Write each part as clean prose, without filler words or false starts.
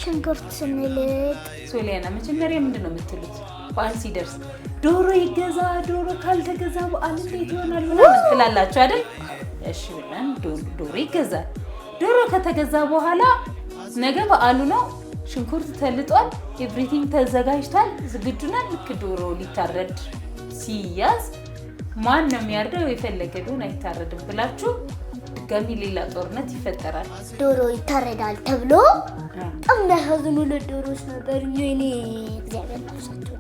ሽንኩርት ስንልጥ ሶሊያና መጀመሪያ ምንድነው የምትሉት? በዓል ሲደርስ ዶሮ ይገዛ፣ ዶሮ ካልተገዛ በዓል እንዴት ይሆናል ምናምን ትላላችሁ አይደል? እሺ ብለን ዶሮ ይገዛል። ዶሮ ከተገዛ በኋላ ነገ በዓሉ ነው። ሽንኩርት ተልጧል፣ ኤቭሪቲንግ ተዘጋጅቷል፣ ዝግጁ ነን። ልክ ዶሮ ሊታረድ ሲያዝ ማን ነው የሚያርደው? የፈለገ ቢሆን አይታረድም ብላችሁ ድጋሚ ሌላ ጦርነት ይፈጠራል። ዶሮ ይታረዳል ተብሎ በጣም የሚያሳዝኑ ሁለት ዶሮች ነበሩ። የኔ እግዚአብሔር ነፍሳቸው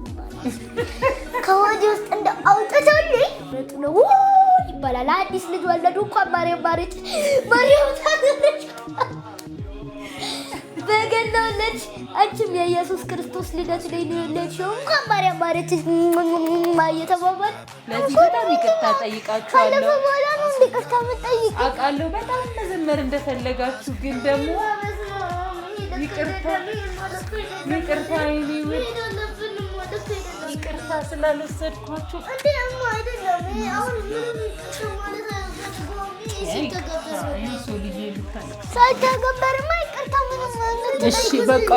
ከወዲ ውስጥ እንደ አውጥተውልኝ መጡ ነው ይባላል። አዲስ ልጅ ወለዱ እንኳን ማርያም ታዘነች በገናለች። አንቺም የኢየሱስ ክርስቶስ ልደት ላይ ነው ያለችው። እንኳን ማርያም ማረችሽ እየተባባል ለዚህ በጣም ይቅርታ ጠይቃችኋለሁ። ይቅርታ መጠይቅ አውቃለሁ በጣም መዘመር እንደፈለጋችሁ፣ ግን ደግሞ ይቅርታ ስላልወሰድኳችሁ ሳይተገበርማ ይቅርታ ምንም። እሺ በቃ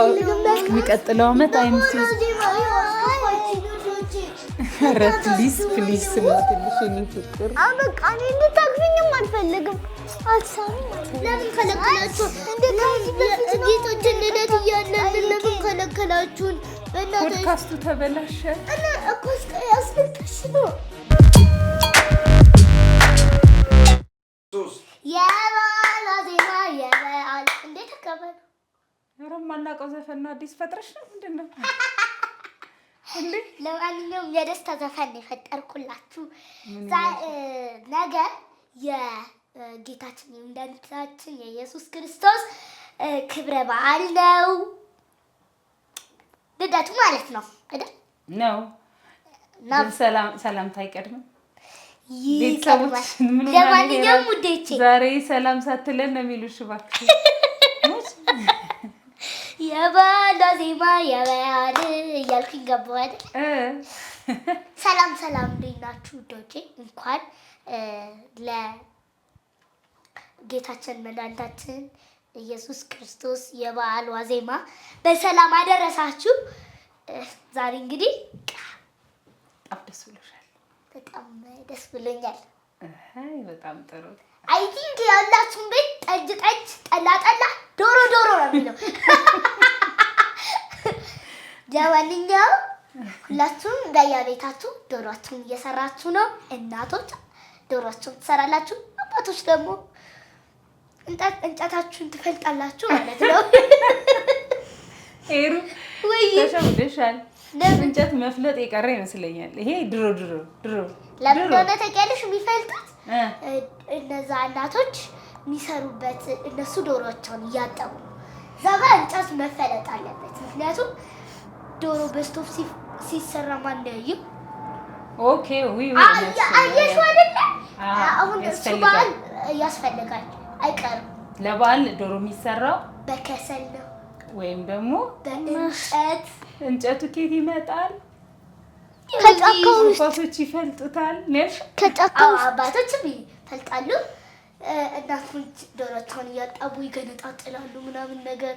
የሚቀጥለው ዓመት አይምሲ ኧረ ፕሊዝ ስማትልሽ እኔ ፍቅር በቃ እኔ እንድታግቢኝም አልፈልግም። ለምን ከለከላችሁ? ጌቶችን ልደት እያለን ለምን ከለከላችሁን? ፖድካስቱ ተበላሸ እና እኮ ያስለቅሽ ነው። የበዓል ዜማ የበዓል እንዴት ተቀበል። ኧረ የማናውቀው ዘፈን ነው። አዲስ ፈጥረሽ ነው ምንድን ነው? ለማንኛውም የደስታ ዘፈን የፈጠርኩላችሁ ነገ የጌታችን የመድኃኒታችን የኢየሱስ ክርስቶስ ክብረ በዓል ነው። ልደቱ ማለት ነው አይደል? ነው። ሰላምታ አይቀድምም? ቤተሰቦች ለማንኛውም ውዴቼ ዛሬ ሰላም ሳትለን ነው የሚሉሽ። እባክሽ የበዓል ዜማ የበዓል እያልኩኝ ገባሁ አይደል? ሰላም እንዴት ናችሁ ውዶቼ? እንኳን ለጌታችን መድኃኒታችን ኢየሱስ ክርስቶስ የበዓል ዋዜማ በሰላም አደረሳችሁ። ዛሬ እንግዲህ በጣም ደስ ብሎሻል? በጣም ደስ ብሎኛል። በጣም ጥሩ። አይ ቲንክ ያላችሁን ቤት ጠጅ ጠላ ዶሮ ነው የሚለው። ለማንኛውም ሁላችሁም በየቤታችሁ ዶሮአችሁን እየሰራችሁ ነው። እናቶች ዶሮአችሁን ትሰራላችሁ፣ አባቶች ደግሞ እንጨታችሁን ትፈልጣላችሁ ማለት ነው። ሄሩ ወይ ተሸምደሻል። እንጨት መፍለጥ የቀረ ይመስለኛል። ይሄ ድሮ ለምን እንደሆነ ታውቂያለሽ? የሚፈልጡት እነዛ እናቶች የሚሰሩበት እነሱ ዶሮአቸውን እያጠቡ ዘባ እንጨት መፈለጥ አለበት። ምክንያቱም ዶሮ በስቶፍ ሲሰራ ማን ያዩ? ኦኬ አየሽ አይደለ? አሁን እሱ በዓል ያስፈልጋል አይቀርም። ለበዓል ዶሮ የሚሰራው በከሰል ነው ወይም ደግሞ በእንጨት። እንጨቱ ኬት ይመጣል? ከጫካው አባቶች ይፈልጡታል። ከጫካው አባቶችም ይፈልጣሉ። እናቶች ዶሮቸውን እያጠቡ ይገነጣጥላሉ ምናምን ነገር።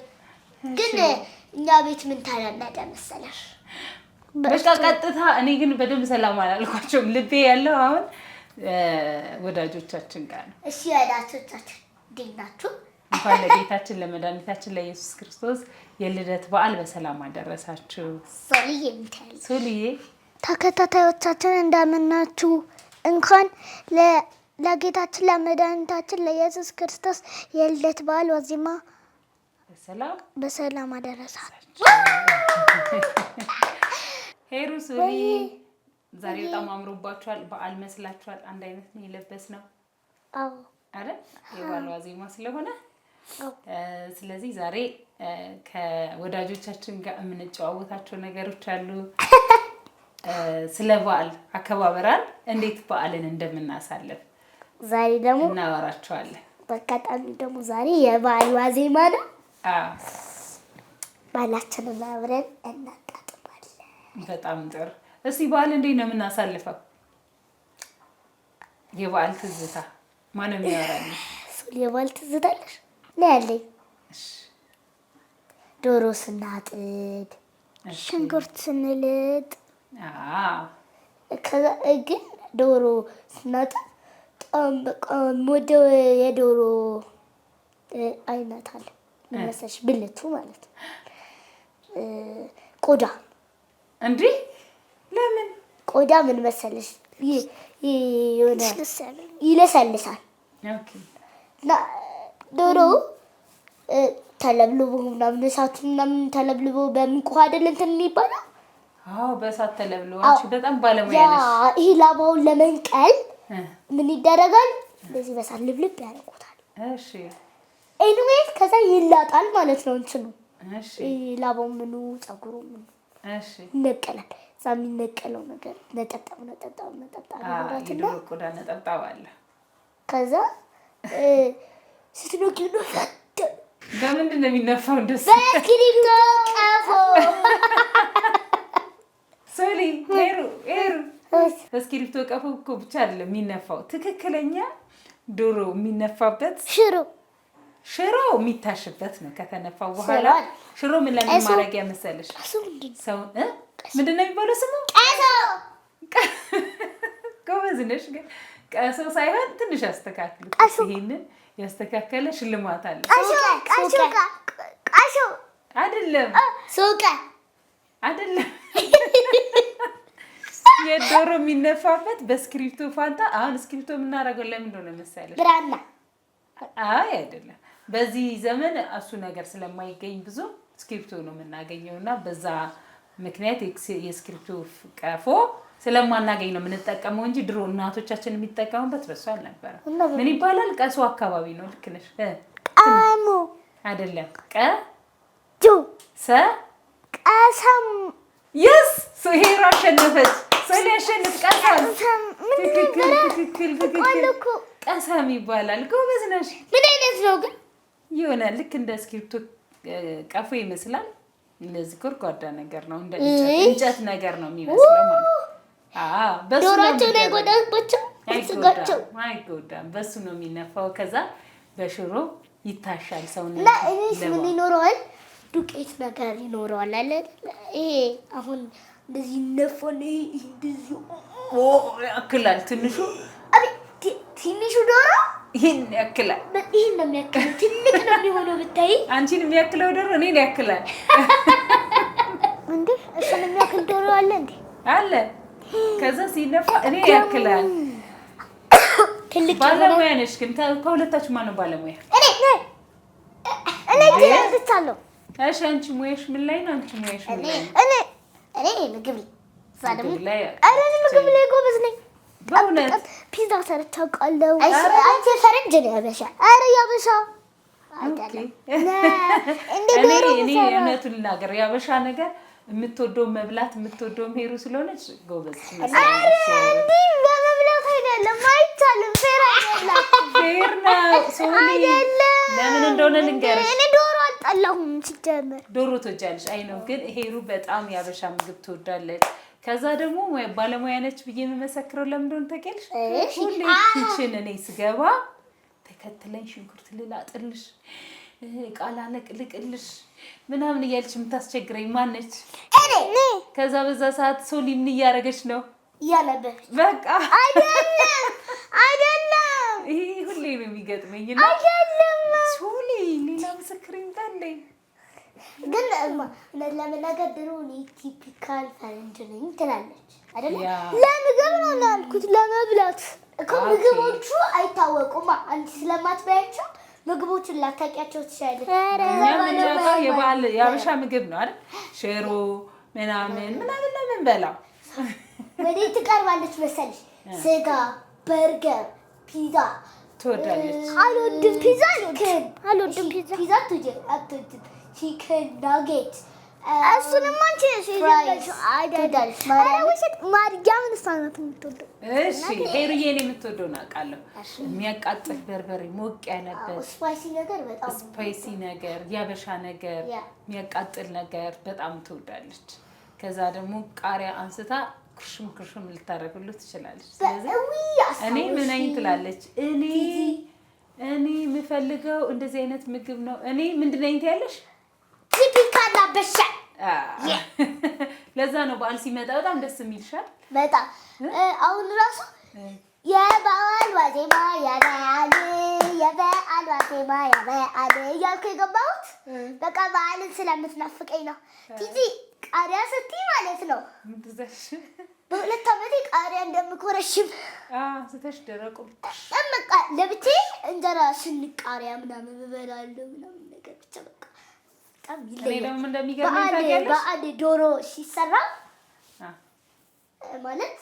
ግን እኛ ቤት ምን ተለመደ መሰለሽ? በቃ ቀጥታ። እኔ ግን በደንብ ሰላም አላልኳቸውም። ልቤ ያለው አሁን ወዳጆቻችን ጋር ነው። እሺ ወዳጆቻችን እንዴት ናችሁ? እንኳን ለጌታችን ለመድኃኒታችን ለኢየሱስ ክርስቶስ የልደት በዓል በሰላም አደረሳችሁ። ሶልዬ ተከታታዮቻችን እንደምን ናችሁ? እንኳን ለጌታችን ለመድኃኒታችን ለኢየሱስ ክርስቶስ የልደት በዓል ዋዜማ በሰላም አደረሳችሁ። ሄሩ ሶልዬ ዛሬ በጣም አምሮባችኋል። በዓል መስላችኋል። አንድ አይነት ነው የለበስነው። አዎ አይደል? የበዓል ዋዜማ ስለሆነ ስለዚህ ዛሬ ከወዳጆቻችን ጋር የምንጨዋወታቸው ነገሮች አሉ። ስለ በዓል አከባበራል እንዴት በዓልን እንደምናሳልፍ ዛሬ ደግሞ እናወራቸዋለን። በአጋጣሚ ደግሞ ዛሬ የበዓል ዋዜማ ነው። በዓላችንን አብረን እናጣጥማለን። በጣም ጥሩ። እስቲ በዓል እንዴት ነው የምናሳልፈው? የበዓል ትዝታ ማንም ያወራል? የበዓል ትዝታ አለሽ? ነው ያለኝ። ዶሮ ስናጥድ ሽንኩርት ስንልጥ ከዛ ግን ዶሮ ስናጥድ ወደው የዶሮ አይነት አለ መሰለሽ ብልቱ ማለት ነው ቆዳ እንዴ ለምን ቆዳ ምን መሰለሽ ይለሰልሳል ኦኬ እና ዶሮ ተለብልቦ ምናምን እሳቱ ምናምን ተለብልቦ በሚቆህ አይደል እንትን የሚባለው አዎ በእሳት ተለብልቦ አንቺ በጣም ባለሙያ ነሽ ይሄ ላባውን ለመንቀል ምን ይደረጋል እንደዚህ በሳት ልብልብ ያደርጉታል እሺ ኤኒዌይስ ከዛ ይላጣል ማለት ነው እንትኑ እሺ ላባው ምኑ ፀጉሩ ምኑ እሺ ይነቀላል እዛ የሚነቀለው ነገር ነጠጣው የዶሮ ቆዳ ነጠጣው አለ ከዛ ስትኖቂው ነው በምንድን ነው የሚነፋው እንደሱ በስክሪፕቶ ቀፎ ሶሊ ኤሩ በስክሪፕቶ ቀፎ እኮ ብቻ አይደለም የሚነፋው ትክክለኛ ዶሮ የሚነፋበት ሽሮ የሚታሽበት ነው ከተነፋው በኋላ ሽሮ ምን ለምን ማረጊያ መሰለሽ ሰው ምንድን ነው የሚባለው ስሙ ጎበዝ ነሽ ግን ቀሶ ሳይሆን ትንሽ ያስተካክሉ ይሄንን ያስተካከለ ሽልማት አለ ቃሾ አይደለም ሶቀ አይደለም የዶሮ የሚነፋበት በስክሪፕቶ ፋንታ አሁን ስክሪፕቶ የምናደርገው ለምን እንደሆነ መሰለሽ ብራና አይደለም በዚህ ዘመን እሱ ነገር ስለማይገኝ ብዙ ስክሪፕቶ ነው የምናገኘውና በዛ ምክንያት የስክሪፕቶ ቀፎ ስለማናገኝ ነው የምንጠቀመው እንጂ ድሮ እናቶቻችን የሚጠቀሙበት በሱ አልነበረ ምን ይባላል ቀሶ አካባቢ ነው ልክ ነሽ ቀሙ አይደለም ቀሰም yes ሄሮ አሸነፈች ሶሊ አሸነፈች ትክክል ቀሰም ይባላል ጎበዝ ነሽ ምን አይነት ነው ግን ይሆናል ልክ እንደ ስክሪፕቶ ቀፎ ይመስላል እንደዚህ ጎርጓዳ ነገር ነው እንደ እንጨት ነገር ነው የሚመስለው ማለት ዶሮቸው ላይ ጎዳባቸው አይጎዳም በሱ ነው የሚነፋው ከዛ በሽሮ ይታሻል ሰውና ለእኔስ ምን ይኖረዋል ዱቄት ነገር ይኖረዋል አይደል ይሄ አሁን እንደዚህ ነፎን እንደዚህ ያክላል ትንሹ ዶሮ ይሄን ያክላል ይሄን ነው የሚያክለው ትልቅ ነው የሚሆነው ብታይ አንቺን የሚያክለው ዶሮ እኔን ያክላል እንዴ እሱን የሚያክል ዶሮ አለ እንዴ አለ ከዛ ሲነፋ እኔ ያክላል ትልቅ ባለሙያ ነሽ ግን ከሁለታችሁ ማን ነው ባለሙያ እኔ ትቻለሁ እሺ አንቺ ሙያሽ ምን ላይ ነው አንቺ ሙያሽ ምን ላይ እኔ ምግብ ላይ ምግብ ላይ ጎበዝ ነኝ በእውነት ፒዛ ሰርቼ አውቃለሁ አንቺ ፈረንጅ ነው ያበሻ ኧረ ያበሻ አይደለም እኔ እውነቱን ልናገር ያበሻ ነገር የምትወደው መብላት የምትወደው ሄሩ ስለሆነች ጎበዝ እንዴ በመብላት አይደለም አይቻልም ፌር አይደለም ፌር ነው ሶሊ ለምን እንደሆነ ልንገርሽ እኔ ዶሮ አልጠላሁም ሲጀመር ዶሮ ትወጃለሽ አይ ነው ግን ሄሩ በጣም ያበሻ ምግብ ትወዳለች ከዛ ደግሞ ባለሙያ ነች ብዬ የምመሰክረው ለምን እንደሆነ ታውቂያለሽ ሁሌ ኪችን እኔ ስገባ ተከትለኝ ሽንኩርት ልላጥልሽ ቃላ ለቅልቅልሽ ምናምን እያለች የምታስቸግረኝ ማነች እኔ ከዛ በዛ ሰዓት ሶሊ ምን እያደረገች ነው ያለበት በቃ አይደለም ይሄ ሁሌ ነው የሚገጥመኝ አይደለም ሶሊ ሌላ ምስክር ይምጣልኝ ግን ለመናገር ድሮ እኔ ቲፒካል ፈረንጅ ነኝ ትላለች አይደል ለምግብ ነው ያልኩት ለመብላት እኮ ምግቦቹ አይታወቁም አንቺ ስለማትበያቸው ምግቦቹን ላታውቂያቸው ትችላለሽ የባህል ያበሻ ምግብ ነው አይደል ሽሮ ምናምን ነው የምንበላው ወዴት ትቀርባለች መሰለሽ ስጋ በርገር ፒዛ ትወዳለች አልወድም ፒዛ ፒዛ አትወድም chicken nugget እሱንም አንቺ አይደለም ማርያምን እሷናት የምትወደው እሺ ሄሩዬ እኔ የምትወደው አውቃለሁ የሚያቃጥል በርበሬ ሞቅ ያለበት ስፓይሲ ነገር በጣም ስፓይሲ ነገር ያበሻ ነገር የሚያቃጥል ነገር በጣም ትወዳለች ከዛ ደግሞ ቃሪያ አንስታ ክርሽም ልታረግልህ ትችላለች ስለዚህ እኔ ምን አይነት ትላለች እኔ የምፈልገው እንደዚህ አይነት ምግብ ነው እኔ ምንድነው እንት ያለሽ ቲፒካል ይመሻል። ለዛ ነው በዓል ሲመጣ በጣም ደስ የሚልሻል። በጣም አሁን ራሱ የበዓል ዋዜማ የበዓል ዋዜማ እያልኩ የገባሁት በቃ በዓልን ስለምትናፍቀኝ ነው። ቲጂ ቃሪያ ስትይ ማለት ነው በ2 ዓመቴ ቃሪያ እንደምኮረሽም ስተሽ ደረቁ በቃ ለብቼ እንጀራ ስንቃሪያ ምናምን እበላለሁ ምናምን ነገር ብቻ በቃ በጣም ይለያል። በዓል ዶሮ ሲሰራ ማለት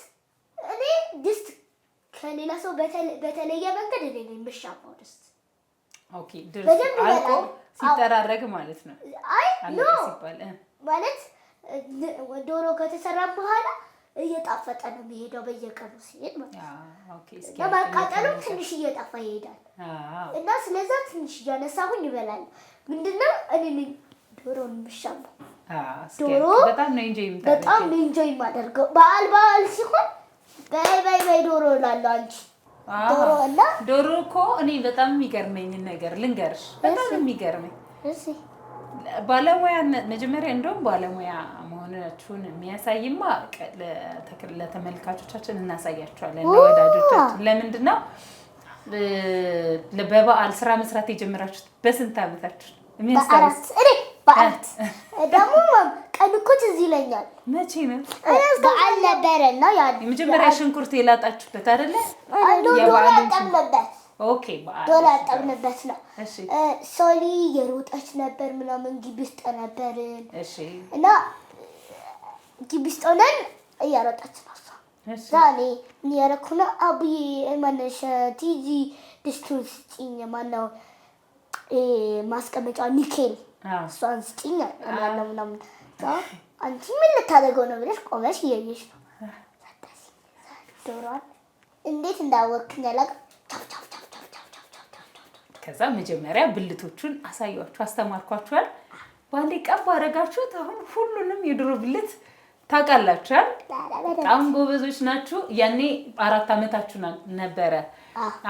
እኔ ድስት ከሌላ ሰው በተለየ መንገድ እኔ ነኝ የምሻማው ድስት። ኦኬ ድረስ አልቆ ሲጠራረግ ማለት ነው። አይ ኖ ማለት ዶሮ ከተሰራ በኋላ እየጣፈጠ ነው የሚሄደው በየቀኑ ሲሄድ ማለት ነው። ኦኬ እስኪ ለማቃጠሉ ትንሽ እየጠፋ ይሄዳል እና ስለዛ ትንሽ እያነሳሁኝ ይበላል። ምንድነው እኔ ዶሮን የምሻማው። ዶሮ በጣም ኢንጆይ የማደርገው በዓል ሲሆን በይ ዶሮ እላለሁ። አንቺ ዶሮ እና ዶሮ እኮ እኔ በጣም የሚገርመኝ ነገር ልንገርሽ። በጣም የሚገርመኝ ባለሙያ መጀመሪያ እንደውም ባለሙያ መሆናችሁን የሚያሳይማ ለተመልካቾቻችን እናሳያቸዋለን፣ ለወዳጆቻችን። ለምንድን ነው በበዓል ስራ መስራት የጀመራችሁት? በስንት ዓመታችሁ? በዓላት ደግሞ ቀን እኮ ትዝ ይለኛል። መቼ ነው በዓል ነበረና የመጀመሪያ ሽንኩርት የላጣችሁበት አይደለ? ዶሮ ያጠብንበት። ኦኬ በዓል ዶሮ ያጠብንበት ነው። ሶሊ የሮጠች ነበር ምናምን ግቢ ውስጥ ነበርን እና ግቢ ውስጥ ሆነን እያሮጠች ነው ዛኔ ምን ያደረኩ ነው አብዬ ማነሽ ቲጂ ድስቱን ስጪኝ ማነው ማስቀመጫ ኒኬል እሷን ስጪኝ አላለሁ ምናምን አንቺ ምን ልታደርገው ነው ብለሽ ቆመሽ እያየሽ ነው። ዶሮዋን እንዴት እንዳወቅኝ አላውቅም። ከዛ መጀመሪያ ብልቶቹን አሳያችሁ አስተማርኳችኋል። ባንዴ ቀብ አደረጋችሁት። አሁን ሁሉንም የዶሮ ብልት ታውቃላችኋል። በጣም ጎበዞች ናችሁ። ያኔ 4 ዓመታችሁ ነበረ።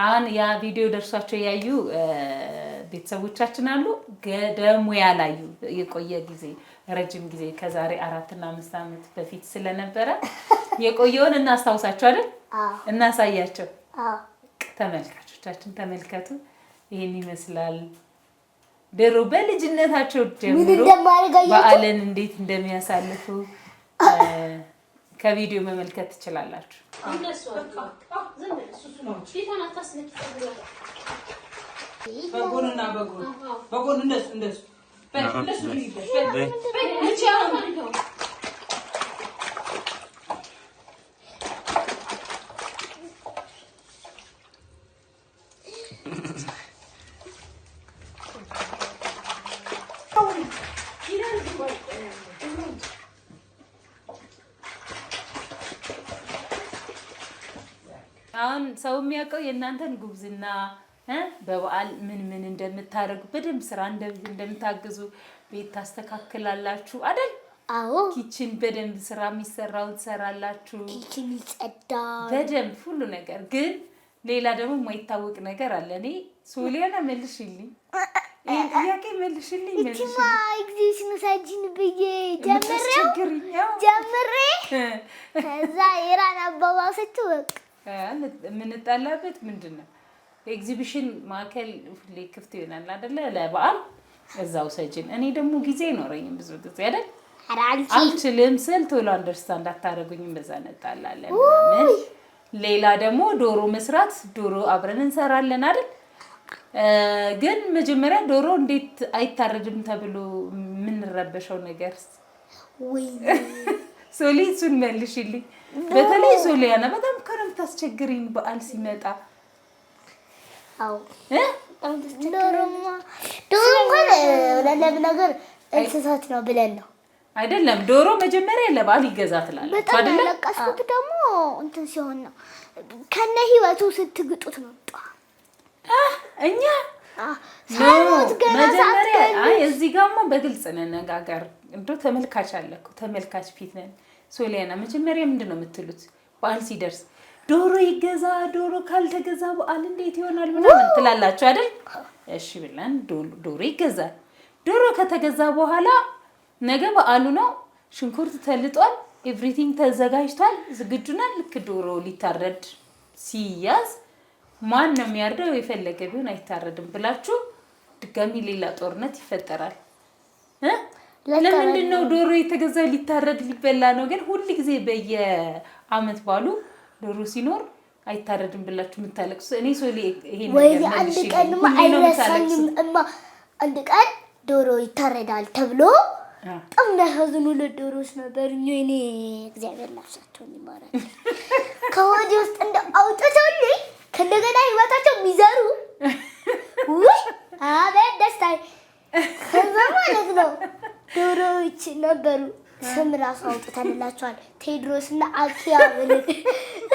አሁን ያ ቪዲዮ ደርሷቸው ያዩ ቤተሰቦቻችን አሉ። ደግሞ ያላዩ የቆየ ጊዜ ረጅም ጊዜ ከዛሬ 4 እና 5 ዓመት በፊት ስለነበረ የቆየውን እናስታውሳቸው አይደል? እናሳያቸው። ተመልካቾቻችን ተመልከቱ። ይሄን ይመስላል ዶሮ በልጅነታቸው ጀምሮ በዓልን እንዴት እንደሚያሳልፉ ከቪዲዮ መመልከት ትችላላችሁ። በጎንና በጎን እንደሱ አሁን ሰው የሚያውቀው የእናንተን ጉብዝና በበዓል ምን እንደምታደርጉ በደንብ ስራ እንደምታግዙ ቤት ታስተካክላላችሁ አይደል? አዎ። ኪችን በደንብ ስራ የሚሰራውን ትሰራላችሁ። ኪችን ይጸዳል በደንብ ሁሉ ነገር። ግን ሌላ ደግሞ የማይታወቅ ነገር አለ። እኔ ሶሊያና መልሽልኝ፣ ይሄን ጥያቄ መልሽልኝ። እቺማ ኤግዚቢሽኑ ሳጅን ብዬ ጀምሬ ከዛ ኢራን አባባው ስትወቅ የምንጣላበት ምንድን ነው? ኤግዚቢሽን ማዕከል ሁሌ ክፍት ይሆናል አይደለ? ለበዓል እዛው ሰጅን። እኔ ደግሞ ጊዜ አይኖረኝም ብዙ ጊዜ አይደል? አልችልም ስል ቶሎ አንደርስታንድ አታደርጉኝም። በዛ እንጣላለን። ሌላ ደግሞ ዶሮ መስራት፣ ዶሮ አብረን እንሰራለን አይደል? ግን መጀመሪያ ዶሮ እንዴት አይታረድም ተብሎ የምንረበሸው ነገር ወይ ሶሊ እሱን መልሽልኝ። በተለይ ሶሊያና በጣም ከረም ታስቸግሪኝ በዓል ሲመጣ። አዎ ዶሮ እንኳን ለነገር እንስሳት ነው ብለን ነው አይደለም። ዶሮ መጀመሪያ ለበዓል ይገዛ ትላለች አይደል? በጣም ያለቀስኩት ደግሞ እንትን ሲሆን ነው ከነ ህይወቱ ስትግጡት ነው። እኛ ሳይሞት ገና መጀመሪያ እዚህ ጋርማ በግልጽ እንነጋገር። እንደው ተመልካች አለ እኮ ተመልካች ፊት ነን። ሶሊያና መጀመሪያ ምንድን ነው የምትሉት? በዓል ሲደርስ ዶሮ ይገዛ፣ ዶሮ ካልተገዛ በዓል እንዴት ይሆናል ምናምን ትላላችሁ አይደል? እሺ ብለን ዶሮ ይገዛል። ዶሮ ከተገዛ በኋላ ነገ በዓሉ ነው። ሽንኩርት ተልጧል። ኤቭሪቲንግ ተዘጋጅቷል። ዝግጁ ነን። ልክ ዶሮ ሊታረድ ሲያዝ ማን ነው የሚያርደው? የፈለገ ቢሆን አይታረድም ብላችሁ ድጋሚ ሌላ ጦርነት ይፈጠራል። ለምንድን ነው ዶሮ የተገዛ ሊታረድ ሊበላ ነው? ግን ሁል ጊዜ በየአመት ባሉ ዶሮ ሲኖር አይታረድም ብላችሁ የምታለቅሱ እኔ ሶሊ ይሄን ነገር አንድ ቀንማ አይረሳኝም እማ። አንድ ቀን ዶሮ ይታረዳል ተብሎ በጣም ያሳዝኑ ለዶሮች ነበር። እኔ እግዚአብሔር ነፍሳቸውን ይማራል። ከወዲህ ውስጥ እንደ አውጥተውልኝ ከእንደገና ህይወታቸው የሚዘሩ አቤት ደስታ። ከዛ ማለት ነው ዶሮዎች ነበሩ። ስም ራሱ አውጥተንላቸዋል። ቴድሮስና አኪያ ብለን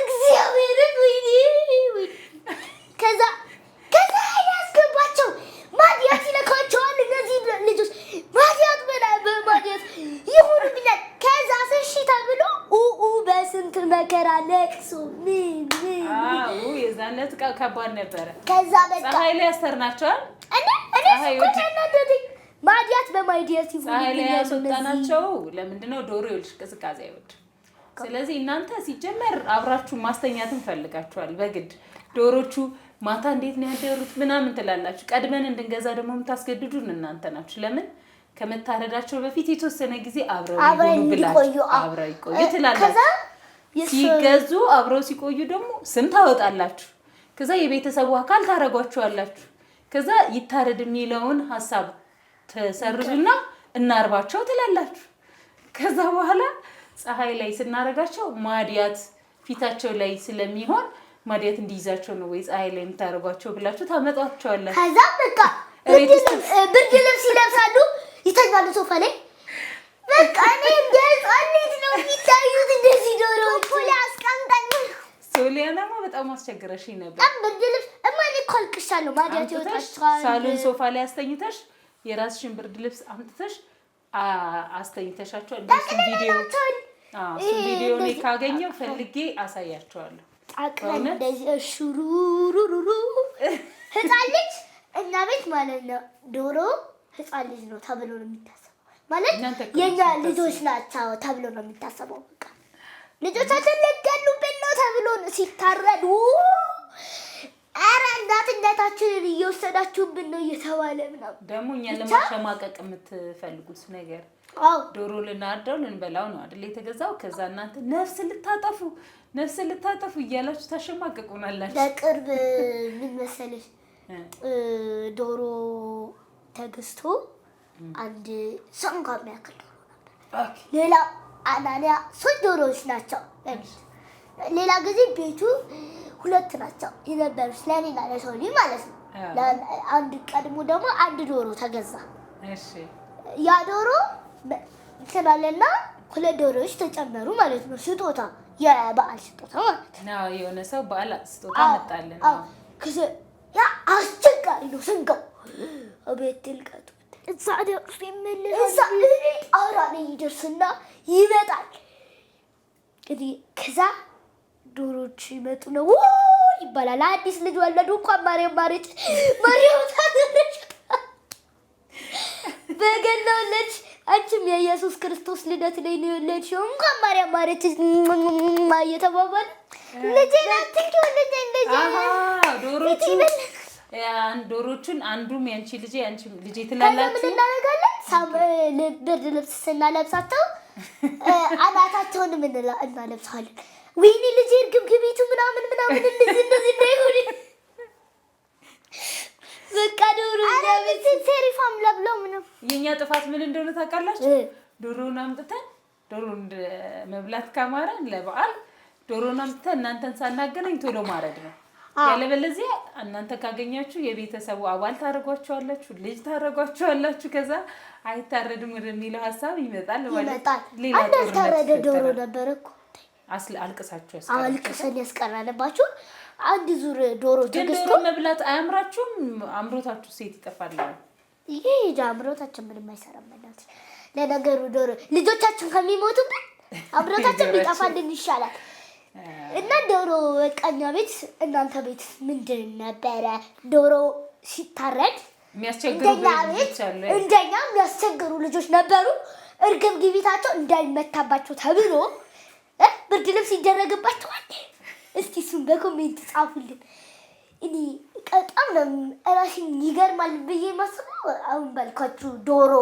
እግዚአብሔርን ወይኔ። ከዛ ያስገባቸው ማዲያት ይለካቸዋል። እነዚህ ልጆች ማዲያት በማዲያት ይሁኑ ብለን ከዛ ስሺ ተብሎ በስንት መከራ ለቅሶ ምን የዛን ዕለት ከባድ ነበረ። ከዛ በቃ ፀሐይ ላይ ያሰርናቸዋል። ማዲያት በማዲያት ይሁን ፀሐይ ላይ ያስወጣናቸው ለምንድን ነው? ዶሮ ይኸውልሽ ቅዝቃዜ አይወድም። ስለዚህ እናንተ ሲጀመር አብራችሁ ማስተኛትን ፈልጋችኋል በግድ። ዶሮቹ ማታ እንዴት ነው ያደሩት ምናምን ትላላችሁ። ቀድመን እንድንገዛ ደግሞ የምታስገድዱን እናንተ ናችሁ። ለምን? ከመታረዳቸው በፊት የተወሰነ ጊዜ አብረው ይቆዩ ትላላችሁ። ሲገዙ አብረው ሲቆዩ ደግሞ ስም ታወጣላችሁ። ከዛ የቤተሰቡ አካል ታረጓቸዋላችሁ። ከዛ ይታረድ የሚለውን ሀሳብ ተሰርዙና እናርባቸው ትላላችሁ። ከዛ በኋላ ፀሐይ ላይ ስናረጋቸው ማዲያት ፊታቸው ላይ ስለሚሆን ማዲያት እንዲይዛቸው ነው ወይ ፀሐይ ላይ የምታረጓቸው ብላችሁ ታመጧቸዋላችሁ። ከዛ በቃ ብርድ ልብስ ይለብሳሉ፣ ይተኛሉ ሶፋ ላይ። በቃ እኔ እንደዚህ ነው የሚታዩት እንደዚህ ዶሮዎች ላይ አስቀምጠን። ሶሊያናማ በጣም አስቸግረሽኝ ነበር። ብርድ ልብስ እማኔ ኮልክሻለሁ። ማዲያት ይወጣችኋል። ሳሎን ሶፋ ላይ አስተኝተሽ የራስሽን ብርድ ልብስ አምጥተሽ አስተኝተሻቸው እንደዚህ ቪዲዮ እኔ ካገኘው ፈልጌ አሳያቸዋለሁ። አቅራን እንደዚህ ሹሩሩሩሩ ህፃን ልጅ እና ቤት ማለት ነው። ዶሮ ህፃን ልጅ ነው ተብሎ ነው የሚታሰበው። ማለት የኛ ልጆች ናቸው ተብሎ ነው የሚታሰበው። በቃ ልጆቻችን ለገሉብን ነው ተብሎ ሲታረዱ ኧረ እናታችንን እየወሰዳችሁብን ነው እየተባለ ምናምን። ደግሞ እኛን ለማሸማቀቅ የምትፈልጉት ነገር ዶሮ ልናርደው ልንበላው ነው አይደል የተገዛው። ከዛ እናንተ ነፍስ ልታጠፉ እያላችሁ ታሸማቀቁናላችሁ። በቅርብ ምን መሰለሽ ዶሮ ተገዝቶ አንድ ሰንጋ የሚያክል ዶሮ ነበር። ሌላ አናንያ 3 ዶሮዎች ናቸው። ሌላ ጊዜ ቤቱ 2 ናቸው የነበሩት ለኔና ለሶሊ ማለት ነው። አንድ ቀድሞ ደግሞ አንድ ዶሮ ተገዛ። ያ ዶሮ እንትናለና 2 ዶሮዎች ተጨመሩ ማለት ነው። ስጦታ የበዓል ስጦታ ማለት ነው። የሆነ ሰው በዓል ስጦታ መጣለን። ያ አስቸጋሪ ነው ስንጋው አቤት ልቀቱ እዛ ደርሶ ይመለሳል። ጣራ ላይ ይደርስና ይመጣል። እንግዲህ ከዛ ዶሮች ይመጡ ነው ይባላል። አዲስ ልጅ ወለዱ እንኳን ማርያም ታደረች በገና ወለድሽ አንቺም የኢየሱስ ክርስቶስ ልደት ላይ ነው የወለድሽው እንኳን ማርያም ማረች እየተባባለ ልጄ ናት ልጄ እንደዚህ ዶሮቹን አንዱም ያንቺ ልጄ ትላላችሁ። ምን እናደርጋለን? ብርድ ልብስ ስናለብሳቸው አናታቸውን እናለብሳለን። ወይኔ ልጄ እርግብግቢቱ ምናምን እንደዚህ እንዳይሆን በቃ ዶሮ ሴሪፋም ለብለው ምንም። የኛ ጥፋት ምን እንደሆነ ታውቃላችሁ? ዶሮውን አምጥተን ዶሮን መብላት ካማረን ለበዓል ዶሮን አምጥተን እናንተን ሳናገናኝ ቶሎ ማረድ ነው። ያለበለዚያ እናንተ ካገኛችሁ የቤተሰቡ አባል ታረጓቸዋላችሁ፣ ልጅ ታረጓቸዋላችሁ። ከዛ አይታረድም ወደሚለው ሀሳብ ይመጣል ማለት ሌላ ታረደ ዶሮ ነበር እኮ አልቅሰን ያስቀራለባችሁ። አንድ ዙር ዶሮ ተገዝቶ ዶሮ መብላት አያምራችሁም? አምሮታችሁ ሴት ይጠፋል። ይሄ አምሮታችን ምንም አይሰራም። ለነገሩ ዶሮ ልጆቻችን ከሚሞቱብን አምሮታችን ቢጠፋልን ይሻላል። እና ዶሮ ቀኛ ቤት እናንተ ቤት ምንድን ነበረ? ዶሮ ሲታረድ የሚያስቸግሩ ልጆች አሉ። እንደኛ የሚያስቸግሩ ልጆች ነበሩ። እርግብግቢታቸው እንዳይመታባቸው ተብሎ ብርድ ልብስ ይደረግባቸዋል። እስቲ እሱን በኮሜንት ጻፉልን። እኔ በጣም ነው እራሴን ይገርማል ብዬ ማስበው አሁን ባልኳችሁ ዶሮ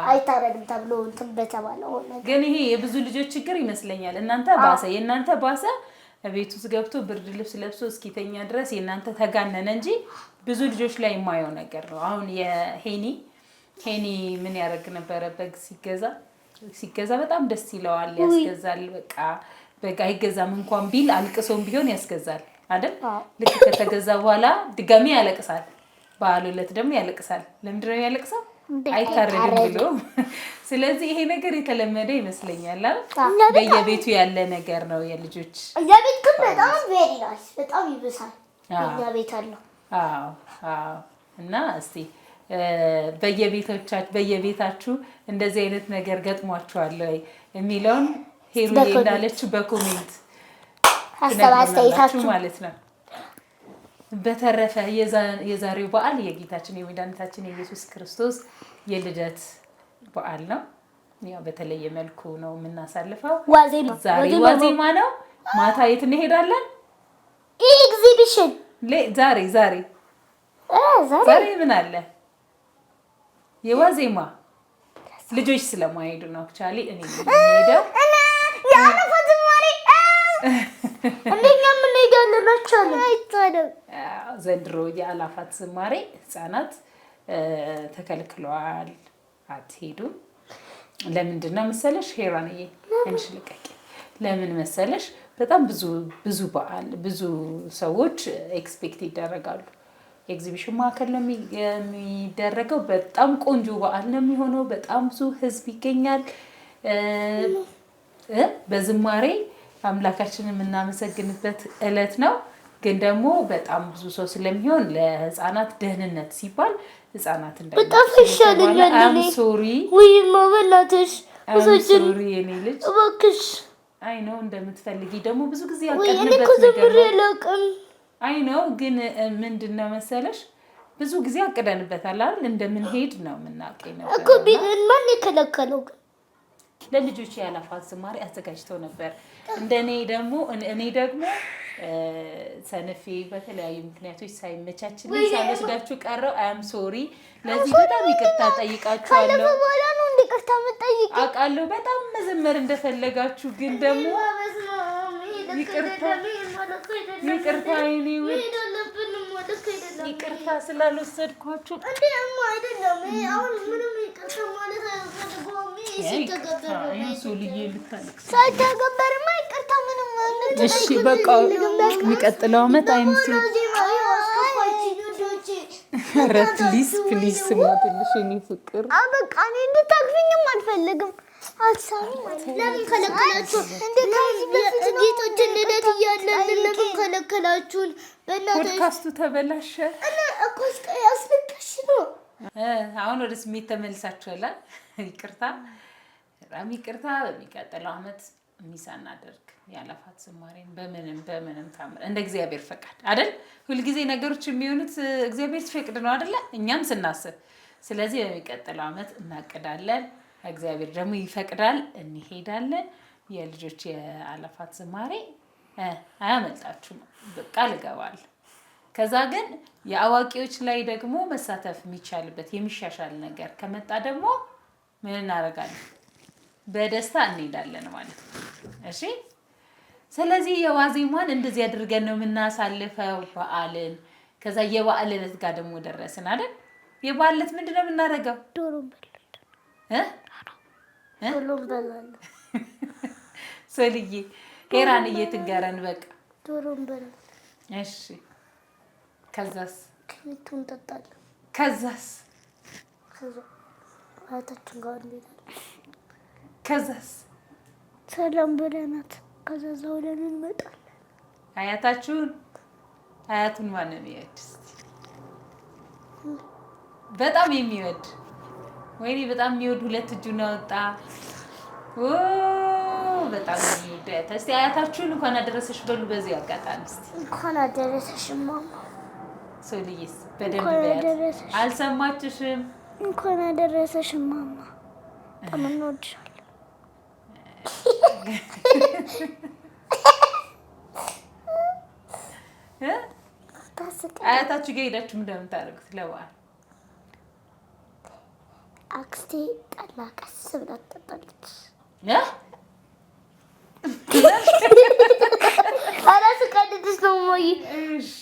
አይታረድም ተብሎ እንትን በተባለው ነገር ግን ይሄ የብዙ ልጆች ችግር ይመስለኛል። እናንተ ባሰ የእናንተ ባሰ ቤት ውስጥ ገብቶ ብርድ ልብስ ለብሶ እስኪተኛ ድረስ የእናንተ ተጋነነ እንጂ ብዙ ልጆች ላይ የማየው ነገር ነው። አሁን የሄኒ ምን ያደርግ ነበረ? በግ ሲገዛ በጣም ደስ ይለዋል፣ ያስገዛል። በቃ አይገዛም እንኳን ቢል አልቅሶም ቢሆን ያስገዛል አይደል? ልክ ከተገዛ በኋላ ድጋሚ ያለቅሳል። በዓሉ ዕለት ደግሞ ያለቅሳል። ለምንድን ነው ያለቅሰው? አይታረድም ብሎ። ስለዚህ ይሄ ነገር የተለመደ ይመስለኛል አይደል? በየቤቱ ያለ ነገር ነው የልጆች። እኛ ቤት ግን በጣም ቬሪናስ በጣም ይብሳል። እኛ ቤት አለው። አዎ። እና እስቲ በየቤታችሁ እንደዚህ አይነት ነገር ገጥሟችኋል ወይ የሚለውን ሄሩዬ እንዳለችው በኮሜንት አስተያየታችሁ ማለት ነው። በተረፈ የዛሬው በዓል የጌታችን የመድኃኒታችን የኢየሱስ ክርስቶስ የልደት በዓል ነው። ያው በተለየ መልኩ ነው የምናሳልፈው። ዛሬ ዋዜማ ነው። ማታ የት እንሄዳለን? ኤግዚቢሽን። ዛሬ ምን አለ? የዋዜማ ልጆች ስለማይሄዱ ነው። አክቹአሊ እኔ የምሄደው የአለፋት ዝማሬ እንደኛ ምን ይጋለናቻለ አይታደም። ዘንድሮ የአላፋት ዝማሬ ህፃናት ተከልክለዋል፣ አትሄዱም። ለምንድን ነው መሰለሽ ሄራንዬ? እንሽ ልቀቂ። ለምን መሰለሽ? በጣም ብዙ በዓል ብዙ ሰዎች ኤክስፔክት ይደረጋሉ። ኤግዚቢሽን ማዕከል ነው የሚደረገው። በጣም ቆንጆ በዓል ነው የሚሆነው። በጣም ብዙ ህዝብ ይገኛል። በዝማሬ አምላካችንን የምናመሰግንበት እለት ነው። ግን ደግሞ በጣም ብዙ ሰው ስለሚሆን ለህፃናት ደህንነት ሲባል ህፃናት በጣም ይሻለኛል። አም ሶሪ ወይ ማበላትሽ ሶሪ የኔ ልጅ እባክሽ። አይ ነው እንደምትፈልጊ ደግሞ ብዙ ጊዜ ወይ እኔ ያቀድንበት እኮ ነገር ለቀም አይ ነው። ግን ምንድነው መሰለሽ ብዙ ጊዜ አቅደንበታል አይደል? እንደምንሄድ ነው የምናውቀው ነበር እኮ ማን የከለከለው? ለልጆች የአላፋት ዝማሬ አዘጋጅተው ነበር። እኔ ደግሞ ሰነፌ በተለያዩ ምክንያቶች ሳይመቻችልኝ ሳልወስዳችሁ ቀረው። አም ሶሪ። ለዚህ በጣም ይቅርታ ጠይቃችኋለሁ። ካለፈ በኋላ ነው ይቅርታ የምጠይቅ አውቃለሁ። በጣም መዘመር እንደፈለጋችሁ ግን ደግሞ ይቅርታ ይቅርታ ስላልወሰድኳችሁ አይደለም። አሁን ምንም ይቅርታ ማለት ሳይተገበርማ ይቅርታ ምንም ማለት እሺ በቃ የሚቀጥለው ዓመት አይምሱ። ኧረ ፕሊዝ ስሞትልሽ የእኔ ፍቅር። በቃ እኔ እንድታቅፊኝም አልፈልግም። ለምን ከለከላችሁ? ጌቶችን ልደት እያለን ለምን ከለከላችሁን? ፖድካስቱ ተበላሸ እኮ ያስለቅሽ ነው። አሁን ወደ ስሜት ተመልሳችኋል። ይቅርታ በጣም ይቅርታ። በሚቀጥለው ዓመት ሚሳ እናደርግ የአላፋት ዝማሬን በምንም ታምር እንደ እግዚአብሔር ፈቃድ አይደል? ሁልጊዜ ነገሮች የሚሆኑት እግዚአብሔር ሲፈቅድ ነው አይደለ? እኛም ስናስብ። ስለዚህ በሚቀጥለው ዓመት እናቅዳለን። እግዚአብሔር ደግሞ ይፈቅዳል፣ እንሄዳለን። የልጆች የአላፋት ዝማሬ አያመልጣችሁም፣ ቃል እገባለሁ። ከዛ ግን የአዋቂዎች ላይ ደግሞ መሳተፍ የሚቻልበት የሚሻሻል ነገር ከመጣ ደግሞ ምን እናደርጋለን? በደስታ እንሄዳለን ማለት ነው። እሺ። ስለዚህ የዋዜማን እንደዚህ አድርገን ነው የምናሳልፈው በዓልን። ከዛ የበዓል ዕለት ጋር ደግሞ ደረስን አይደል? የበዓል ዕለት ምንድን ነው የምናደርገው? ዶሮ እንበላለን። ሶልዬ ሄራንዬ ትንገረን። በቃ ዶሮ እንበላለን። እሺ። ከዛስ? ከቤቱ እንጠጣለን። ከዛስ? አያታችን ጋር እንሄዳለን። ከዛስ? ሰላም ብለናት ከዛ ዘውለን እንመጣለን። አያቱን ማን ነው የሚወድ? በጣም የሚወድ ወይኔ በጣም የሚወድ ሁለት እጁን አወጣ። በጣም የሚወድ እስቲ አያታችሁን እንኳን አደረሰሽ በሉ። በዚህ አጋጣሚ እስቲ እንኳን አደረሰሽ ማማ። ሶልዬስ በደንብ በያት። አልሰማችሽም? እንኳን አደረሰሽ ማማ። በጣም እንወድሻለን። አያታችሁ ጋር ሄዳችሁ ምንድን ነው የምታደርጉት ለበዓል? አክስቴ ጠላ ቀስ ብላ ትጠጣለች። ኧረ ስቀልድሽ ነው እማዬ። እሺ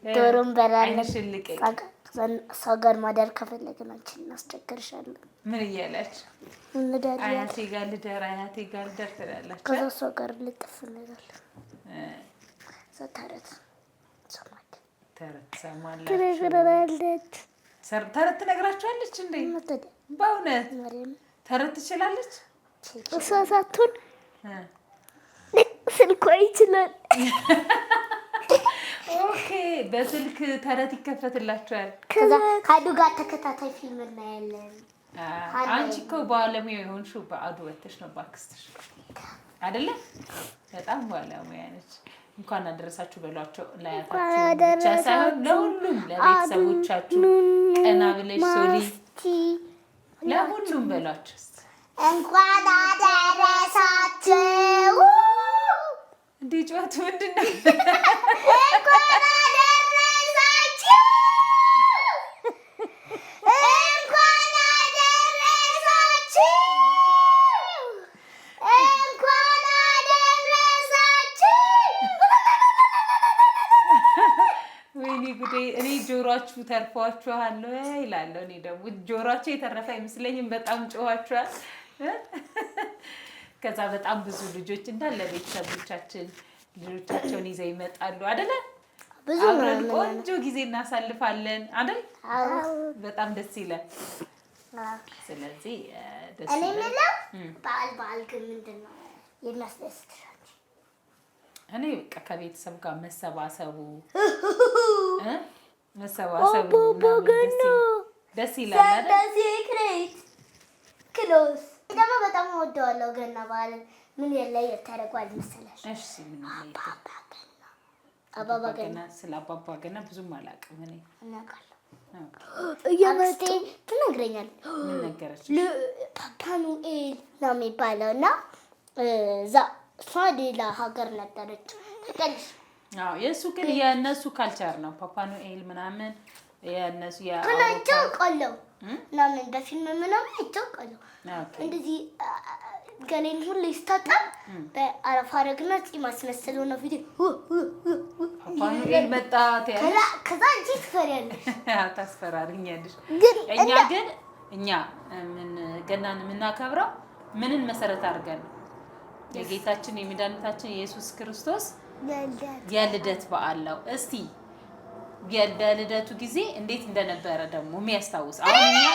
ዶሮ እንበላለን። አይንሽልቀኝ። እሷ ጋር ማደር ከፈለግን አንቺን እናስቸግርሻለን። ምን እያላች እንዳለን አያቴ ጋር ልደር ትላላችሁ። ከዛ እሷ ጋር ልጥፍ እንላለን። ተረት ትነግራለች። ተረት ትነግራችኋለች እንዴ? በእውነት ተረት ትችላለች? እሷ ሳትሆን ስልኳ ይችላል። ኦኬ፣ በስልክ ተረት ይከፈትላችኋል። ከዛ ከአዱ ጋር ተከታታይ ፊልም እናያለን። አንቺ እኮ ባለሙያ የሆንሽው በአዱ ወተሽ ነው በአክስትሽ አይደለ? በጣም ባለሙያ ነች። እንኳን አደረሳችሁ በሏቸው። ላያታችሁ ብቻ ሳይሆን ለሁሉም ለቤተሰቦቻችሁ ቀና ብለሽ ሶሊ ለሁሉም በሏቸው። እንኳን አደረሳችሁ። እንዴ ጨዋቱ ምንድን ነው? እንኳን አደረሳችሁ። እንኳን አደረሳችሁ። እንኳን አደረሳችሁ። ወይኔ ጉዴ! እኔ ጆሯችሁ ተርፏችኋል ይላለሁ። እኔ ደግሞ ጆሯችሁ የተረፈ አይመስለኝም። በጣም ጮኋችኋል። ከዛ በጣም ብዙ ልጆች እንዳለ ቤተሰቦቻችን ልጆቻቸውን ይዘው ይመጣሉ አይደለ? አብረን ቆንጆ ጊዜ እናሳልፋለን አይደል? በጣም ደስ ይላል። ስለዚህ ደስ ይላል። እኔ የምለው በዓል ግን ምንድን ነው የሚያስደስትሽ? እኔ በቃ ከቤተሰብ ጋር መሰባሰቡ ደስ ይላል አይደል? ክሎስ ደግሞ በጣም እወደዋለሁ። ገና በዓልን ምን የለየት ያደርገዋል መሰለሽ? እሺ ምን አባባ ገና ስለ አባባ ገና ብዙም አላውቅም። እኔ እናውቃለሁ። እየመጡ ትነግረኛለች። ምን ነገረች? ፓፓ ኖኤል ነው የሚባለው እና እዛ እሷ ሌላ ሀገር ነበረች ታውቂያለሽ? አዎ የእሱ ግን የእነሱ ካልቸር ነው። ፓፓ ኖኤል ምናምን የእነሱ ከናቸው ቆለው ምናምን በፊልም ምናምን አይቻልም። እንደዚህ ገሌን ሁሉ ይስታጣል በአረፋ አረግና ፂም አስመስለው ነው ፊት ፓፓ ኖኤል መጣ ታያለሽ። ከዛ እንጂ ትፈሪያለሽ። ታስፈራሪኛለሽ። እኛ ምን ገናን የምናከብረው ምንን መሰረት አድርገን ነው? የጌታችን የመድኃኒታችን ኢየሱስ ክርስቶስ የልደት በዓል ነው። እስቲ በልደቱ ጊዜ እንዴት እንደነበረ ደግሞ የሚያስታውስ አሁን እኛ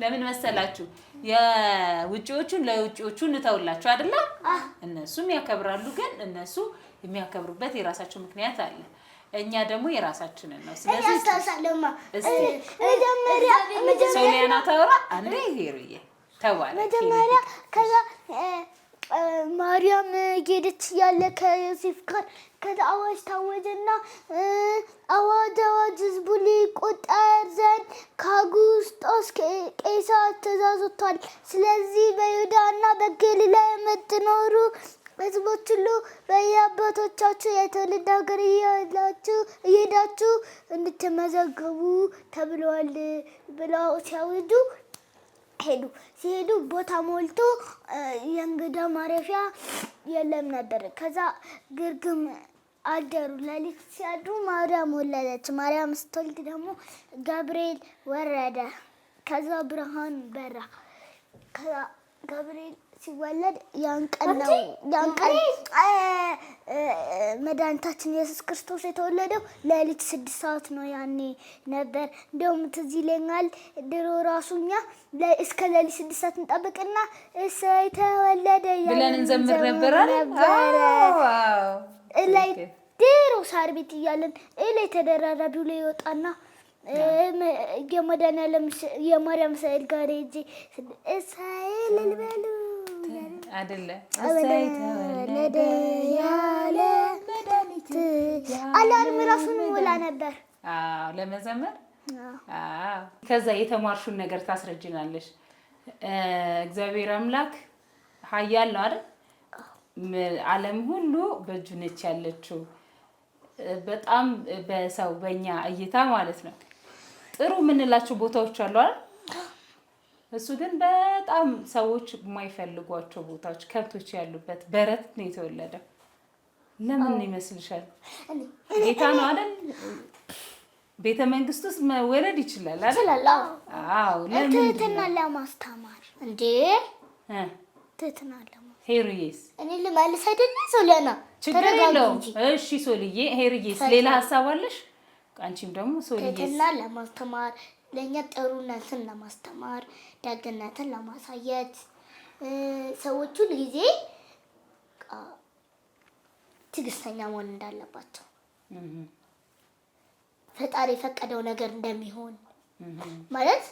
ለምን መሰላችሁ የውጪዎቹን ለውጪዎቹ እንተውላችሁ አይደለ? እነሱም ያከብራሉ፣ ግን እነሱ የሚያከብሩበት የራሳቸው ምክንያት አለ። እኛ ደግሞ የራሳችንን ነው። ስለዚህ አስተሳሰለማ መጀመሪያ ሶሊያና ታወራ አንዴ ሄሩዬ ተባለ መጀመሪያ ከዛ ማርያም ጌደች ያለ ከዮሴፍ ጋር ከዛ አዋጅ ታወጀና አዋጅ ህዝቡ ሊቆጠር ዘንድ ከአጉስጦስ ቄሳር ትእዛዝ ወጥቷል። ስለዚህ በይሁዳና በገሊላ የምትኖሩ ህዝቦች ሁሉ በየአባቶቻችሁ የትውልድ ሀገር እየሄዳችሁ እንድትመዘገቡ ተብለዋል ብለው ሲያውጁ ሲሄዱ ቦታ ሞልቶ የእንግዳ ማረፊያ የለም ነበር። ከዛ ግርግም አደሩ። ሌሊት ሲያድሩ ማርያም ወለደች። ማርያም ስትወልድ ደግሞ ገብርኤል ወረደ። ከዛ ብርሃን በራ። ከዛ ገብርኤል ሲወለድ ያን ቀን መድኃኒታችን ኢየሱስ ክርስቶስ የተወለደው ሌሊት 6 ሰዓት ነው። ያኔ ነበር እንደውም ትዝ ይለኛል ድሮ ራሱ እኛ እስከ ሌሊት 6 ሰዓት እንጠብቅና እሰይ ተወለደ ብለን እንዘምር ነበር። ላይ ድሮ ሳር ቤት እያለን ላይ ተደራራቢው ላይ ይወጣና የማርያም ስዕል ጋር ሄጄ እሰይ ልልበሉ አይደለ እሰይ ተወለደ ያለ መድኃኒት አላርም ራሱን ውላ ነበር ለመዘመር። ከዛ የተማርሹን ነገር ታስረጅናለሽ። እግዚአብሔር አምላክ ኃያል ነው አይደል? ዓለም ሁሉ በእጁ ነች ያለችው። በጣም በሰው በእኛ እይታ ማለት ነው ጥሩ የምንላቸው ቦታዎች አሉ አይደል? እሱ ግን በጣም ሰዎች የማይፈልጓቸው ቦታዎች፣ ከብቶች ያሉበት በረት ነው የተወለደው። ለምን ይመስልሻል? ጌታ ነው አይደል? ቤተ መንግስት ውስጥ መወለድ ይችላል አይደል? አዎ። ለምን? ትህትናን ለማስተማር እንዴ? ትህትናን ለማስተማር። ሄሪዬስ እኔ ልመልስ አይደለ? ሶሊያና ችግር የለውም። እሺ ሶልዬ፣ ሄሪዬስ ሌላ ሀሳብ አለሽ? አንቺም ደግሞ ሶልዬስ? ትህትናን ለማስተማር፣ ለእኛ ጥሩነትን ለማስተማር፣ ደግነትን ለማሳየት ሰዎች ሁል ጊዜ ትዕግስተኛ መሆን እንዳለባቸው ፈጣሪ የፈቀደው ነገር እንደሚሆን ማለት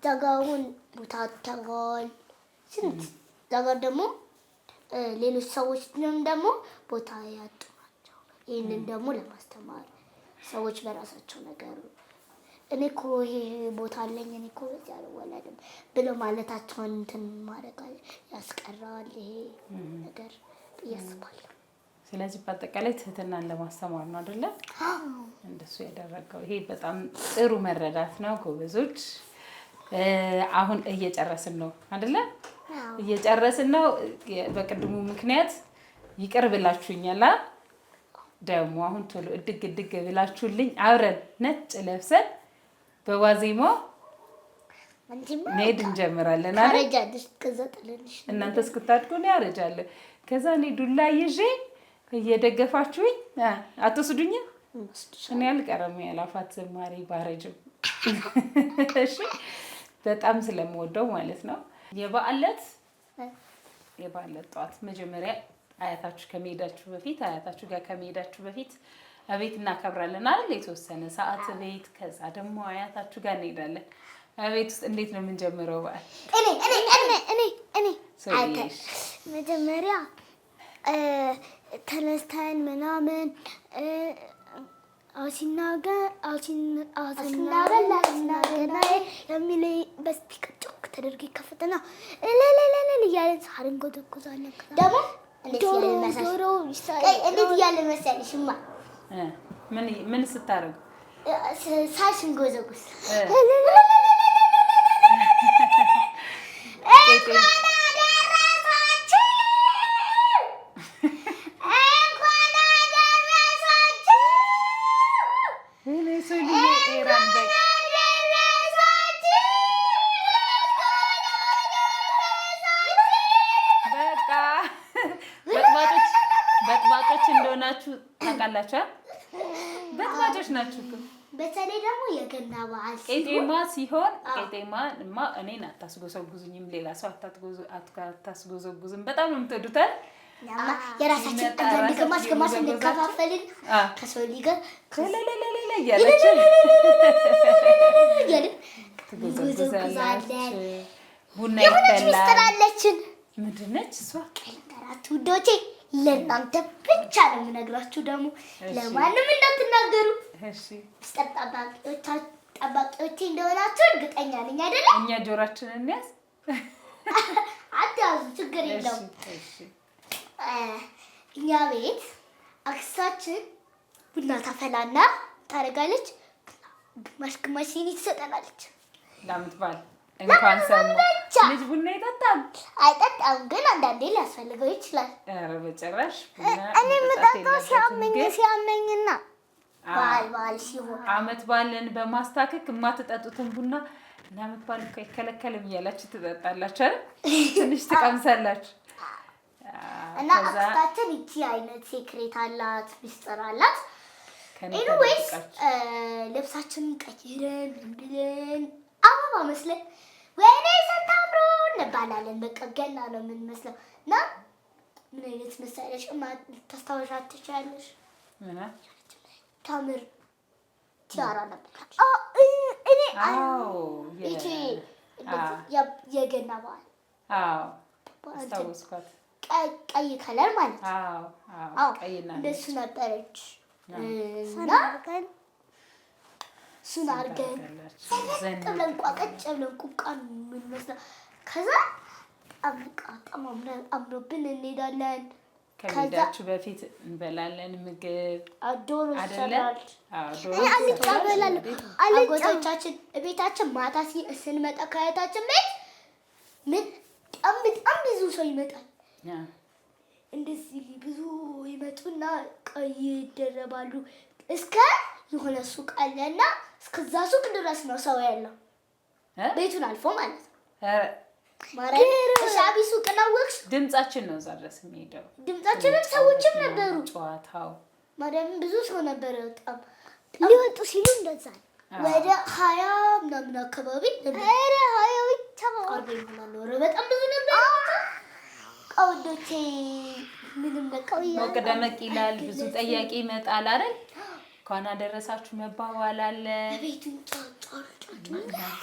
ዛጋውን ቦታ ተጋል ስንት ዛጋር ደግሞ ሌሎች ሰዎች ደግሞ ቦታ ያጡ ናቸው። ይሄንን ደግሞ ለማስተማር ሰዎች በራሳቸው ነገር እኔ እኮ ይሄ ቦታ አለኝ እኔ እኮ በዚህ አልወለድም ብለው ማለታቸውን እንትን ማድረግ ያስቀራል ይሄ ነገር ያስባል። ስለዚህ በአጠቃላይ ትህትናን ለማስተማር ነው አይደለ? እንደሱ ያደረገው። ይሄ በጣም ጥሩ መረዳት ነው ጎበዞች። አሁን እየጨረስን ነው አይደለ? እየጨረስን ነው። በቅድሙ ምክንያት ይቅር ብላችሁኛል። ደግሞ አሁን ቶሎ እድግ ብላችሁልኝ አብረን ነጭ ለብሰን በዋዜማው መሄድ እንጀምራለን አይደል? እናንተ እስክታድጉ ነው ያረጃለሁ። ከዛ እኔ ዱላ ይዤ እየደገፋችሁኝ አትወስዱኝም? እኔ አልቀረም ያላፋት ዝማሬ ባረጅም። እሺ በጣም ስለምወደው ማለት ነው። የበዓል ዕለት ጠዋት መጀመሪያ አያታችሁ ጋር ከመሄዳችሁ በፊት እቤት እናከብራለን አይደል? የተወሰነ ሰዓት ቤት፣ ከዛ ደግሞ አያታችሁ ጋር እንሄዳለን። እቤት ውስጥ እንዴት ነው የምንጀምረው በዓል? እኔ መጀመሪያ ተነስተን ምናምን አሲናገር የሚል በስቲከር ጮክ ተደርጎ ይከፈትና ለለለለ እያለን ሳርን ጎዘጎዛለን። ደግሞ ዶሮ እንዴት እያለን መሰለሽማ? ምን ስታደርጉ? ሳሽን ጎዘጎዝ በጥባጮች እንደሆናችሁ ታውቃላችሁ። በጥባጮች ናችሁ። በተለይ ደግሞ የገና በዓል ቄጤማ ሲሆን ቄጤማማ እኔን አታስጎዘጉዙኝም፣ ሌላ ሰው አታስጎዘጉዝም። በጣም ነው የምትወዱት። የራሳችን አንዳንድ ግማሽ እንከፋፈልን ከሰው ሊገር እያለች ትጎዘጉዛለን። ቡና ይፈላል። ምንድን ነች እሷ? ቀንጠራት ውዶቼ፣ ለእናንተ ብቻ ነው የምነግራችሁ። ደግሞ ለማንም እንዳትናገሩ። ምስጢር ጠባቂዎቼ እንደሆናችሁ እርግጠኛ ነኝ አይደለ? እኛ ጆሯችንን እንያዝ። አትያዙ፣ ችግር የለውም። እኛ ቤት አክስታችን ቡና ታፈላና ታደርጋለች። ግማሽ ሲኒ ትሰጠናለች። ለዓመት በዓል እንኳን ሰሙ ልጅ ቡና ይጠጣል አይጠጣም፣ ግን አንዳንዴ ሊያስፈልገው ይችላል። ኧረ በጭራሽ እኔ የምጠጣው ሲያመኝና በዓል ሲሆን ዓመት በዓልን በማስታከክ የማትጠጡትን ቡና ለዓመት በዓል እኮ አይከለከልም እያላችሁ ትጠጣላችሁ አይደል? ትንሽ ትቀምሳላችሁ። እና አክስታችን ይቺ አይነት ሴክሬት አላት፣ ሚስጥር አላት። ኤኒዌይስ ልብሳችንን ቀይረን ብለን አበባ መስለን ወይኔ ስታምሩ እንባላለን። በቃ ገና ነው የምንመስለው። እና ምን አይነት መሰለሽ ታስታውሻት ትችያለሽ? ታምር ቲያራ ነበር። እኔ የገና በዓል አስታወስኳት። ቀይ ከለር ማለት ነው። እንደሱ ነበረች። እና እሱን አድርገን ብለን ቋቀጭ ብለን ቁቃን የምንመስለው ከዛ በጣም አምሮብን እንሄዳለን። ከመሄዳችሁ በፊት እንበላለን ምግብ ዶሮ ይሰራል። አልጫ በላለን። አጎቶቻችን ቤታችን ማታ ስንመጣ ከእህታችን ቤት በጣም ብዙ ሰው ይመጣል። እንደዚህ ብዙ ይመጡና ቀይ ይደረባሉ። እስከ የሆነ ሱቅ አለና እስከዛ ሱቅ ድረስ ነው ሰው ያለው ቤቱን አልፎ ማለት ነው። ሻቢ ሱቅ ነው ወክስ ድምጻችን ነው እዛ ድረስ የሚሄደው። ድምጻችንም ሰዎችም ነበሩ። ጨዋታው ማርያም ብዙ ሰው ነበር። በጣም ሊወጡ ሲሉ እንደዛ ወደ 20 ምናምን አካባቢ ነበር። 20 ብቻ ነው። በጣም ብዙ ነበር። ቀውዶቼ ምንም በቃው ሞቅ ደመቅ ይላል። ብዙ ጠያቂ ይመጣል አይደል? እንኳን አደረሳችሁ መባባል አለ። ቤቱን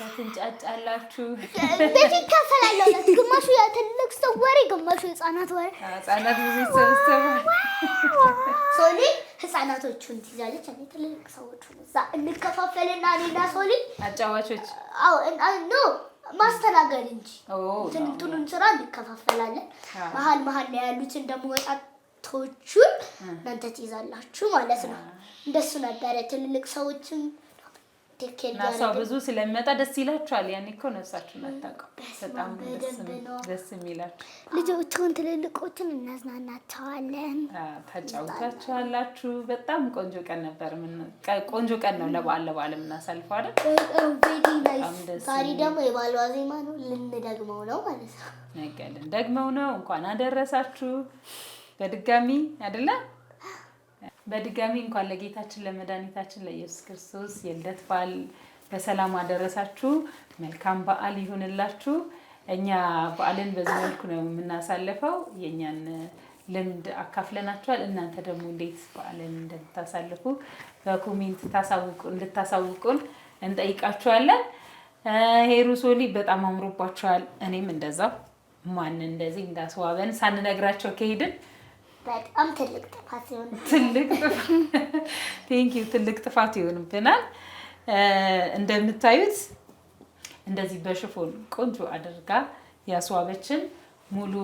ትንጫጫላችሁ። ቤት ይከፈላል። ግማሹ የትልቅ ሰው ወሬ፣ ግማሹ የህፃናት ወሬ። ህፃናት ብዙ ይሰበሰባል። ሶሊ ህፃናቶቹን ትይዛለች፣ እኔ ትልልቅ ሰዎቹን እዛ እንከፋፈልና እኔና ሶሊ አጫዋቾች። ኖ ማስተናገድ እንጂ እንትኑን ስራ እንከፋፈላለን። መሀል ላይ ያሉትን ደግሞ ወጣቶቹን እናንተ ትይዛላችሁ ማለት ነው። እንደሱ ነበረ። ትልልቅ ሰዎችም ሰው ብዙ ስለሚመጣ ደስ ይላችኋል። ያኔ እኮ ነፍሳችሁን አታውቀው። በጣም ደስ የሚላችሁ ልጆቹን ትልልቆቹን እናዝናናቸዋለን፣ ታጫውታችኋላችሁ። በጣም ቆንጆ ቀን ነበር። ቆንጆ ቀን ነው ለበዓል የምናሳልፈው አይደል? ዛሬ ደግሞ የበዓል ዋዜማ ነው። ልንደግመው ነው ማለት ነው። ደግመው ነው። እንኳን አደረሳችሁ በድጋሚ አይደለ? በድጋሚ እንኳን ለጌታችን ለመድኃኒታችን ለኢየሱስ ክርስቶስ የልደት በዓል በሰላም አደረሳችሁ። መልካም በዓል ይሁንላችሁ። እኛ በዓልን በዚህ መልኩ ነው የምናሳልፈው። የኛን ልምድ አካፍለናችኋል። እናንተ ደግሞ እንዴት በዓልን እንደምታሳልፉ በኮሜንት እንድታሳውቁን እንጠይቃችኋለን። ሄሩ ሶሊ በጣም አምሮባችኋል። እኔም እንደዛው። ማን እንደዚህ እንዳስዋበን ሳንነግራቸው ከሄድን በጣም ትልቅ ጥፋት ትልቅ ጥፋት ይሆንብናል። እንደምታዩት እንደዚህ በሽፎን ቆንጆ አድርጋ ያስዋበችን ሙሉ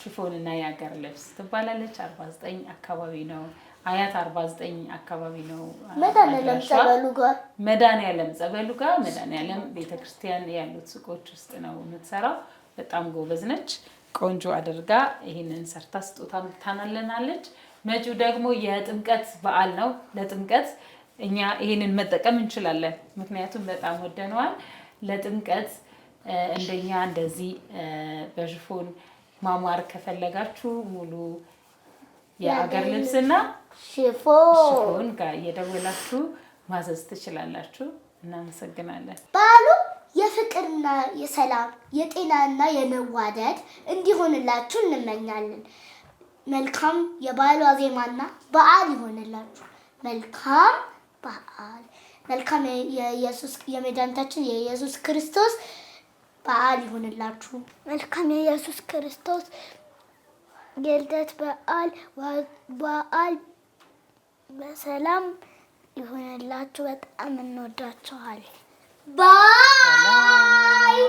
ሽፎን እና የሀገር ልብስ ትባላለች። 49 አካባቢ ነው አያት 49 አካባቢ ነው። መድኃኒዓለም ጸበሉ ጋር መድኃኒዓለም ቤተክርስቲያን ያሉት ሱቆች ውስጥ ነው የምትሰራው። በጣም ጎበዝ ነች። ቆንጆ አድርጋ ይሄንን ሰርታ ስጦታ ታናለናለች። መጪው ደግሞ የጥምቀት በዓል ነው። ለጥምቀት እኛ ይሄንን መጠቀም እንችላለን፣ ምክንያቱም በጣም ወደነዋል። ለጥምቀት እንደኛ እንደዚህ በሽፎን ማሟር ከፈለጋችሁ ሙሉ የአገር ልብስና ሽፎን ጋር እየደወላችሁ ማዘዝ ትችላላችሁ። እናመሰግናለን። በዓሉ የፍቅርና የሰላም የጤናና የመዋደድ እንዲሆንላችሁ እንመኛለን። መልካም የበዓል ዋዜማና በዓል ይሆንላችሁ። መልካም በዓል፣ መልካም የመድኃኒታችን የኢየሱስ ክርስቶስ በዓል ይሆንላችሁ። መልካም የኢየሱስ ክርስቶስ የልደት በዓል በሰላም ይሆንላችሁ። በጣም እንወዳችኋለን። ባይ